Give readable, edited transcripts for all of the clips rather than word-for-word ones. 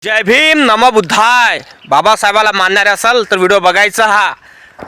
जय भीम नमो बुद्धाय। बाबासाहेबाला मानणारे असाल तर व्हिडिओ बघायचा। हा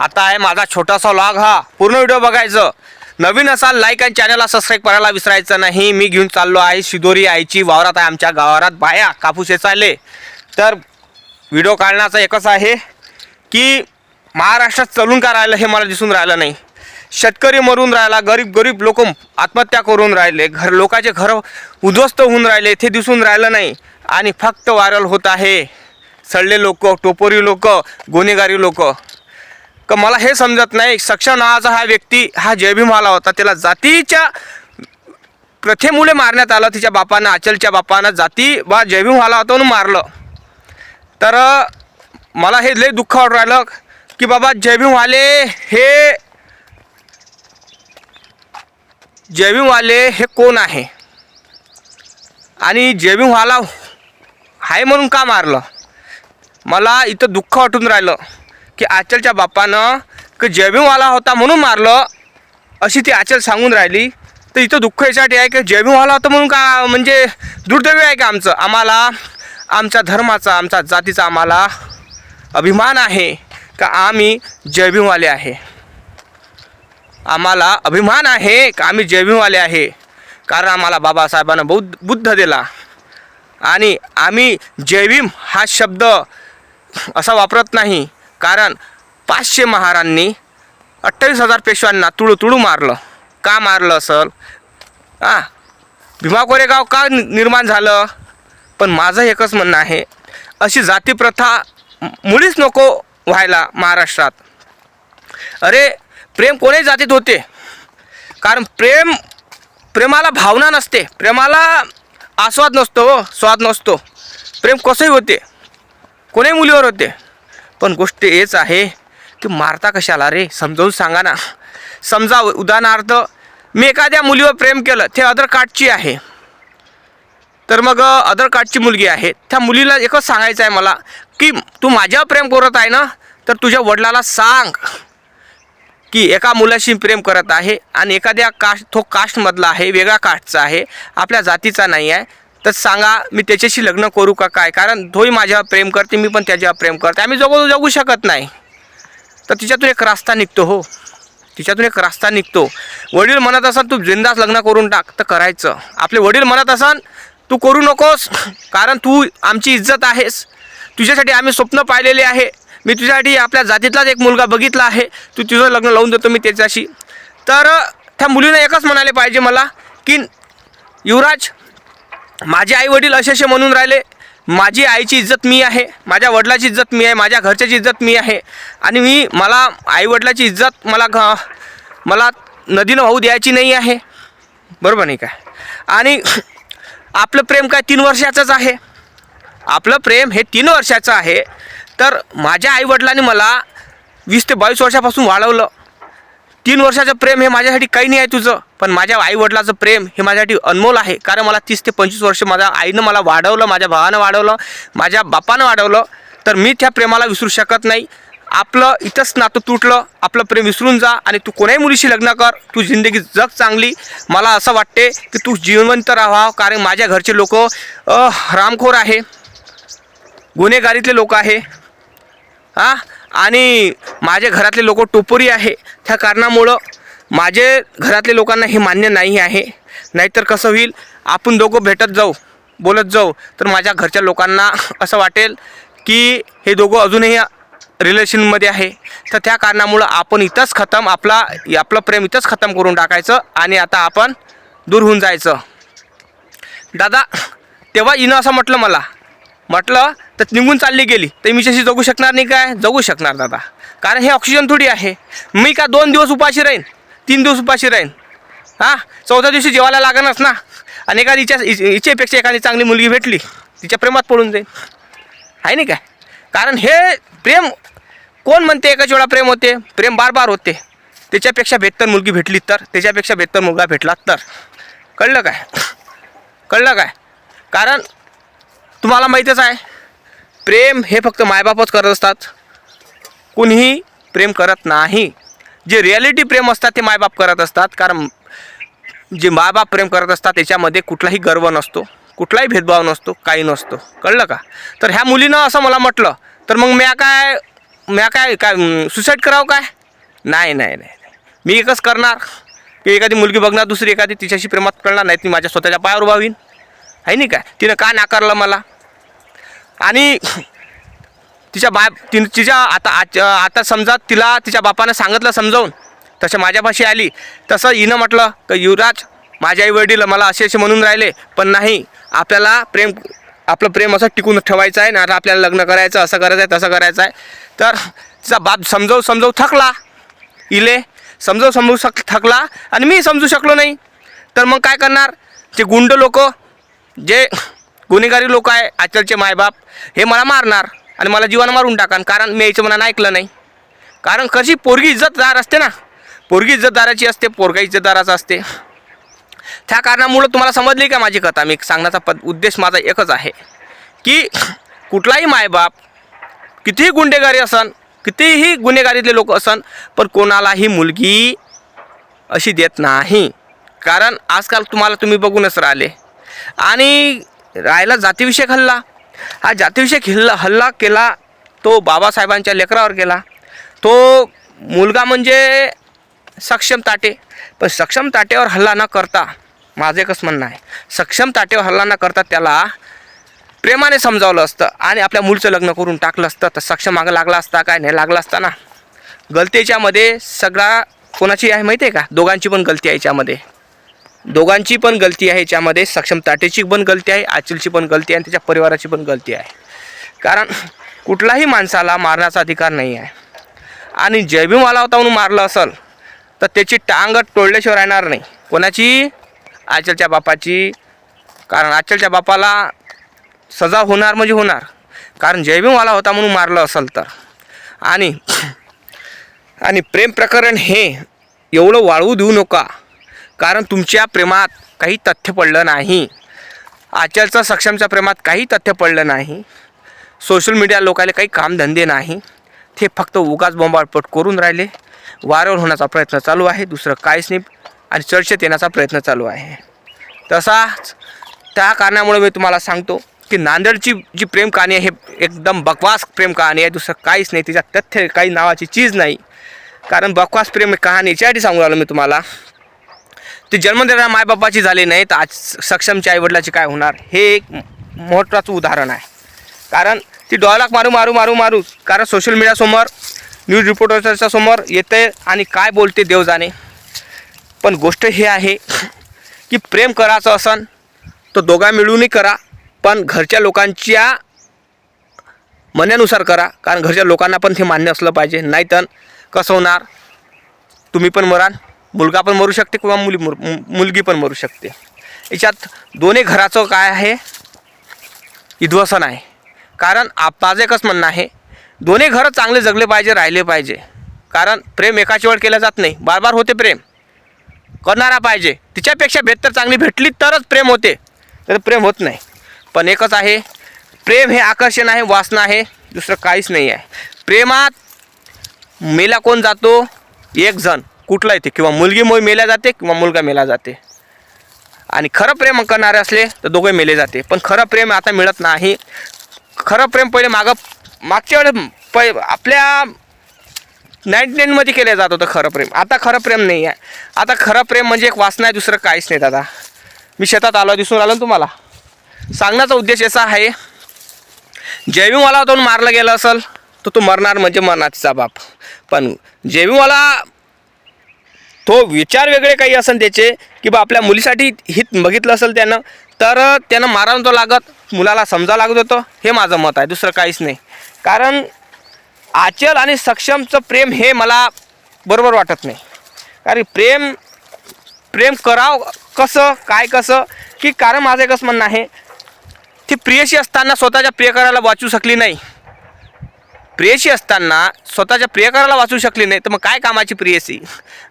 आता आहे माझा छोटासा व्लॉग, हा पूर्ण व्हिडिओ बघायचं। नवीन असाल लाईक आणि चॅनलला सबस्क्राईब करायला विसरायचं नाही। मी घेऊन चाललो आहे शिदोरी आईची वावरात आहे, आमच्या गावात बाया कापूस वेचायले। तर व्हिडिओ काढण्याचा एकच आहे की महाराष्ट्रात चालून का राहिलं हे मला दिसून राहिलं नाही। शेतकरी मरून राहिला, गरीब लोक आत्महत्या करून राहिले, लोकांचे घर उद्ध्वस्त होऊन राहिले ते दिसून राहिलं नाही। आणि फक्त व्हायरल होत आहे सडले लोक, टोपोरी लोक, गुन्हेगारी लोक। का मला हे समजत नाही, सक्षम नावाचा हा व्यक्ती हा जय भीम वाला होता, त्याला जातीच्या प्रथेमुळे मारण्यात आलं। तिच्या बापानं, अचलच्या बापानं जाती बा जय भीम वाला होता म्हणून मारलं। तर मला हे लय दुःख वाटून राहिलं की बाबा जय भीम वाले हे कोण आहे आणि जय भीम वाला आहे म्हणून का मारलं। मला इथं दुःख वाटून राहिलं की आचलच्या बापानं की जय भीम वाला होता म्हणून मारलं अशी ती आचल सांगून राहिली। तर इथं दुःख यासाठी आहे की जय भीम वाला होता म्हणून का, म्हणजे दुर्दैवी आहे का आमचं। आम्हाला आमच्या धर्माचा, आमच्या जातीचा आम्हाला अभिमान आहे का आम्ही जय भीम वाले आहे। आम्हाला अभिमान आहे का आम्ही जय भीम वाले आहे, कारण आम्हाला बाबासाहेबांना बुद्ध दिला। आणि आम्ही जय भीम हा शब्द असा वापरत नाही, कारण 500 महारांनी 28,000 पेशव्यांना तुळू मारलं। का मारलं असेल? भीमा कोरेगाव का निर्माण झालं? पण माझं एकच म्हणणं आहे, अशी जातीप्रथा मुळीच नको व्हायला महाराष्ट्रात। अरे प्रेम कोणी जातीत होते, कारण प्रेमाला भावना नसते, प्रेमाला आस्वाद नसतो, स्वाद नसतो। प्रेम कसंही होते, कोणी मुलीवर होते, पण गोष्ट हेच आहे की मारता कशाला रे, समजावून सांगा ना। समजा उदाहरणार्थ मी एखाद्या मुलीवर प्रेम केलं, ते अदर कास्टची आहे, तर मग अदर कास्टची मुलगी आहे, त्या मुलीला एकच सांगायचं आहे मला की तू माझ्यावर प्रेम करत आहे ना, तर तुझ्या वडिलाला सांग की एका मुलाशी प्रेम करत आहे आणि एखाद्या तो कास्टमधला आहे, वेगळ्या कास्टचा आहे, आपल्या जातीचा नाही आहे, तर सांगा मी त्याच्याशी लग्न करू का काय, कारण तोही माझ्यावर प्रेम करते, मी पण त्याच्यावर प्रेम करते, आम्ही जगू शकत नाही। तर तिच्यातून एक रास्ता निघतो, हो तिच्यातून एक रास्ता निघतो। वडील म्हणत असन तू बिनधास्त लग्न करून टाक, तर करायचं। आपले वडील म्हणत असन तू करू नकोस, कारण तू आमची इज्जत आहेस, तुझ्यासाठी आम्ही स्वप्न पाहिलेले आहे, मी तुझ्यासाठी आपल्या जातीतलाच एक मुलगा बघितला आहे, तू तुझं लग्न लावून देतो मी त्याच्याशी। तर त्या मुलीनं एकच म्हणाले पाहिजे मला की युवराज, माझे आई वडील असे म्हणून राहिले, माझी आईची इज्जत मी आहे, माझ्या वडिलाची इज्जत मी आहे, माझ्या घरच्याची इज्जत मी आहे, आणि मला आई वडिलाची इज्जत मला नदीनं वाहू द्यायची नाही आहे, बरोबर नाही काय। आणि आपलं प्रेम काय 3 वर्षाचंच आहे, आपलं प्रेम हे 3 वर्षाचं आहे। तर माझ्या आईवडिलांनी मला 20 ते 22 वर्षापासून वाढवलं। 3 वर्षाचं प्रेम हे माझ्यासाठी काही नाही आहे तुझं, पण माझ्या आईवडिलाचं प्रेम हे माझ्यासाठी अनमोल आहे, कारण मला 30 ते 25 वर्ष माझ्या आईनं मला वाढवलं, माझ्या भावानं वाढवलं, माझ्या बापानं वाढवलं। तर मी त्या प्रेमाला विसरू शकत नाही। आपलं इथंच नातं तुटलं, आपलं प्रेम विसरून जा आणि तू कोणाही मुलीशी लग्न कर, तू जिंदगी जग चांगली। मला असं वाटते की तू जिवंत राहावं, कारण माझ्या घरचे लोक रामखोर आहे, गुन्हेगारीतले लोक आहे, आणि माझे घरातले लोक टोपोरी आहे। त्या कारणामुळं माझे घरातले लोकांना हे मान्य नाही आहे। नाहीतर कसं होईल, आपण दोघं भेटत जाऊ, बोलत जाऊ, तर माझ्या घरच्या लोकांना असं वाटेल की हे दोघं अजूनही रिलेशनमध्ये आहे। तर त्या कारणामुळं आपण इथंच आपलं प्रेम इथंच खतम करून टाकायचं आणि आता आपण दूर होऊन जायचं। दादा तेव्हा हिनं असं म्हटलं तर निघून चालली गेली, तर मी तशी जगू शकणार नाही काय? जगू शकणार दादा, कारण हे ऑक्सिजन थोडी आहे। मी का 2 दिवस उपाशी राहीन, 3 दिवस उपाशी राहीन, 4थ्या दिवशी जेवायला लागणच ना। आणि इच्छेपेक्षा एखादी चांगली मुलगी भेटली, तिच्या प्रेमात पडून जाईल, आहे नाही काय? कारण हे प्रेम कोण म्हणते एकाच वेळा प्रेम होते? प्रेम बार होते। त्याच्यापेक्षा बेहतर मुलगी भेटली तर, त्याच्यापेक्षा बेहतर मुलगा भेटला तर, कळलं काय? कारण तुम्हाला माहीतच आहे, प्रेम हे फक्त मायबापच करत असतात, कोणीही प्रेम करत नाही। जे रिॲलिटी प्रेम असतात ते मायबाप करत असतात, कारण जे मायबाप प्रेम करत असतात त्याच्यामध्ये कुठलाही गर्व नसतो, कुठलाही भेदभाव नसतो, काही नसतो, कळलं का? तर ह्या मुलीनं असं मला म्हटलं तर मग म्या काय सुसाईड करावं काय? नाही नाही नाही, मी एकच करणार की एखादी मुलगी बघणार, दुसरी एखादी तिच्याशी प्रेमात पडणार, नाही ती माझ्या स्वतःच्या पायावर उभा होईन, आहे नाही काय? तिनं का नाकारलं मला? आणि तिच्या आता समजा तिला तिच्या बापानं सांगितलं समजावून, तसं माझ्यापाशी आली, तसं हिनं म्हटलं की युवराज माझे आई वडील मला असे म्हणून राहिले, पण नाही, आपल्याला आपलं प्रेम असं टिकून ठेवायचं आहे ना, आता आपल्याला लग्न करायचं, असं करायचं आहे, तसं करायचं आहे. तर तिचा बाप समजावू थकला, इले समजावू थकला आणि मी समजू शकलो नाही. तर मग काय करणार? जे गुंड लोक, जे गुन्हेगारी लोक आहे आजकालचे मायबाप, हे मला मारणार आणि मला जीवानं मारून टाकान, कारण मी याचं मनानं ऐकलं नाही. कारण कशी पोरगी इज्जतदार असते ना, पोरगी इज्जतदाराची असते, पोरगा इज्जतदाराचा असते. त्या कारणामुळं तुम्हाला समजली का माझी कथा? मी सांगण्याचा उद्देश माझा एकच आहे की कुठलाही मायबाप कितीही गुंडेगारी असन, कितीही गुन्हेगारीतले लोक असन, पण कोणालाही मुलगी अशी देत नाही. कारण आजकाल तुम्ही बघूनच राहिले. आणि राहिला जातीविषयक हल्ला, हा जातीविषयक हल्ला केला तो बाबासाहेबांच्या लेकरावर केला. तो मुलगा म्हणजे सक्षम ताटे, पण सक्षम ताटेवर हल्ला न करता, माझं एकच म्हणणं आहे, सक्षम ताटेवर हल्ला न करता त्याला प्रेमाने समजावलं असतं आणि आपल्या मुलीचं लग्न करून टाकलं असतं, तर सक्षम मागं लागला असता काय? नाही लागला असता ना. गलतीच्यामध्ये सगळा कोणाची आहे माहिती आहे का? दोघांची पण गलती आहे याच्यामध्ये, दोघांची पण गलती आहे याच्यामध्ये. सक्षम ताटेची पण गलती आहे, आचलची पण गलती आहे आणि त्याच्या परिवाराची पण गलती आहे. कारण कुठलाही माणसाला मारण्याचा अधिकार नाही आहे. आणि जयभीमवाला होता म्हणून मारलं असेल तर त्याची टांग टोळल्याशिवाय राहणार नाही. कोणाची? आचलच्या बापाची. कारण आचलच्या बापाला सजा होणार म्हणजे होणार, कारण जयभीमवाला होता म्हणून मारलं असेल तर. आणि प्रेम प्रकरण हे एवढं वाळवू देऊ नका, कारण तुमच्या प्रेमात काही तथ्य पडलं नाही. आचलचं सक्षमच्या प्रेमात काही तथ्य पडलं नाही. सोशल मीडिया लोकांना काही कामधंदे नाही, ते फक्त उगाच बोंबाळपट करून राहिले. वारंवार होण्याचा प्रयत्न चालू आहे, दुसरं काहीच नाही. आणि चर्चेत येण्याचा प्रयत्न चालू आहे. तसाच त्या कारणामुळे मी तुम्हाला सांगतो की नांदेडची जी प्रेम कहाणी आहे हे एकदम बकवास प्रेम कहाणी आहे, दुसरं काहीच नाही. तिच्यात तथ्य काही नावाची चीज नाही. कारण बकवास प्रेम कहाणी याच्यासाठी सांगू राहिलो मी तुम्हाला. ती जन्म देणाऱ्या मायबापाची झाली नाही तर आज सक्षमच्या आईवडिलाची काय होणार, हे एक महत्त्वाचं उदाहरण आहे. कारण ती डॉयलॉग मारू, कारण सोशल मीडियासमोर, न्यूज रिपोर्टर्सच्या समोर येते आणि काय बोलते देव जाणे. पण गोष्ट हे आहे की प्रेम करायचं असन तर दोघा मिळूनही करा, पण घरच्या लोकांच्या म्हणण्यानुसार करा. कारण घरच्या लोकांना पण ते मान्य असलं पाहिजे, नाही तर कसं होणार? तुम्ही पण मराल, मुलगा पण मरू शकते किंवा मुलगी पण मरू शकते. याच्यात दोन्ही घराचं काय आहे? विध्वसन आहे. कारण माझं एकच म्हणणं आहे, दोन्ही घरं चांगले जगले पाहिजे, राहिले पाहिजे. कारण प्रेम एकाची वेळ केलं जात नाही, बार होते प्रेम. करणारा पाहिजे, तिच्यापेक्षा बेहतर चांगली भेटली तरच प्रेम होते, तर प्रेम होत नाही. पण एकच आहे, प्रेम हे आकर्षण आहे, वासना आहे, दुसरं काहीच नाही आहे. प्रेमात मेला कोण जातो? एक जण कुठला येते, किंवा मुलगी मेल्या जाते किंवा मुलगा मेला जाते. आणि खरं प्रेम करणारे असले तर दोघे मेले जाते. पण खरं प्रेम आता मिळत नाही. खरं प्रेम पहिले मागच्या वेळेस आपल्या 99मध्ये केलं जात होतं खरं प्रेम. आता खरं प्रेम नाही आहे. आता खरं प्रेम म्हणजे एक वासना आहे, दुसरं काहीच नाही. दादा मी शेतात आलो, दिसून आलं ना तुम्हाला. सांगण्याचा उद्देश असा आहे, जयभीमवाला होता मारलं गेलं असेल तर तो मरणार म्हणजे मरणार तिचा बाप. पण जयभीमवाला तो विचार वेगळे काही असेल त्याचे, की बा आपल्या मुलीसाठी हित बघितलं असेल त्यानं, तर त्यानं मारायला तो लागत, मुलाला समजा लागत होतं. हे माझं मत आहे, दुसरं काहीच नाही. कारण आचल आणि सक्षमचं प्रेम हे मला बरोबर वाटत नाही. कारण प्रेम करावं कसं, काय कसं, की कारण माझं एकच म्हणणं आहे, ती प्रियशी असताना स्वतःच्या प्रियकराला वाचू शकली नाही. प्रेयसी असताना स्वतःच्या प्रियकराला वाचू शकली नाही, तर मग काय कामाची प्रेयसी?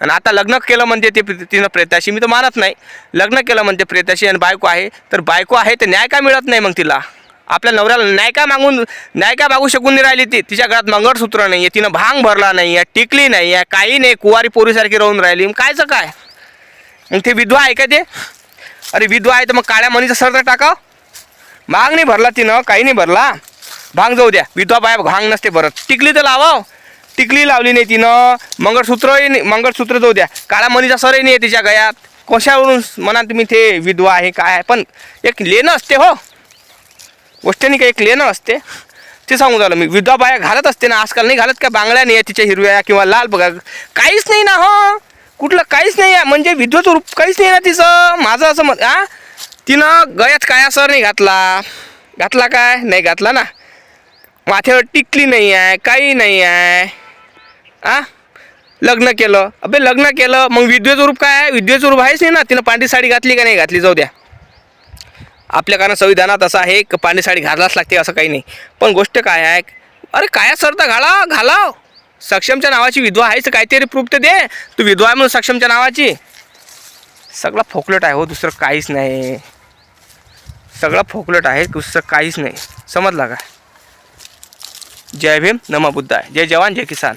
आणि आता लग्न केलं म्हणते तिनं प्रेताशी, मी तर मानत नाही. लग्न केलं म्हणते प्रेताशी आणि बायको आहे, तर बायको आहे तर न्याय काय मिळत नाही मग तिला? आपल्या नवऱ्याला न्याय काय मागू शकून नाही राहिली ती? तिच्या घरात मंगळसूत्र नाही आहे, तिनं भांग भरला नाही आहे, टिकली नाही आहे, काही नाही, कुवारी पोरीसारखी राहून राहिली. मग काय? मग ते विधवा आहे का ते? अरे विधवा आहे तर मग काळ्या मणीचा सर तर टाकाव. भांग नाही भरला तिनं, काही नाही भरला. भांग जाऊ द्या, विधवा बाया भांग नसते भरत. टिकली तर लावाव, टिकली लावली नाही तिनं. मंगळसूत्रही नाही, मंगळसूत्र जाऊ द्या, काळा मणीचा सरही नाही आहे तिच्या गळ्यात. कशावरून म्हणा तुम्ही ते विधवा आहे काय आहे, पण एक लेणं असते हो, गोष्ट नाही का, एक लेणं असते ते सांगू झालं मी. विधवा बाया घालत असते ना, आजकाल नाही घालत का, बांगड्या नाही आहे तिच्या हिरव्या किंवा लाल, बघा काहीच नाही ना हो, कुठलं काहीच नाही आहे, म्हणजे विधवाचं रूप काहीच नाही ना तिचं. माझं असं मत तिनं गळ्यात काळा सर नाही घातला, घातला काय नाही घातला ना, माथ्यावर टिकली नाही आहे, काही नाही आहे. लग्न केलं, अबे लग्न केलं मग विधवेचं रूप काय आहे, विधवेचं रूप आहेच नाही ना. तिनं पांढरी साडी घातली का नाही घातली जाऊ द्या, आपल्या संविधानात असं आहे की पांढरी साडी घालाच लागते असं काही नाही. पण गोष्ट काय आहे, अरे काय सर तर घालाव. सक्षमच्या नावाची विधवा आहेच, काहीतरी प्रूफ तर दे तू विधवा आहे म्हणून सक्षमच्या नावाची. सगळं फोकलट आहे हो, दुसरं काहीच नाही. सगळं फोकलट आहे, दुसरं काहीच नाही. समजला का? जय भीम, नमः बुद्धाय, जय जवान जय किसान.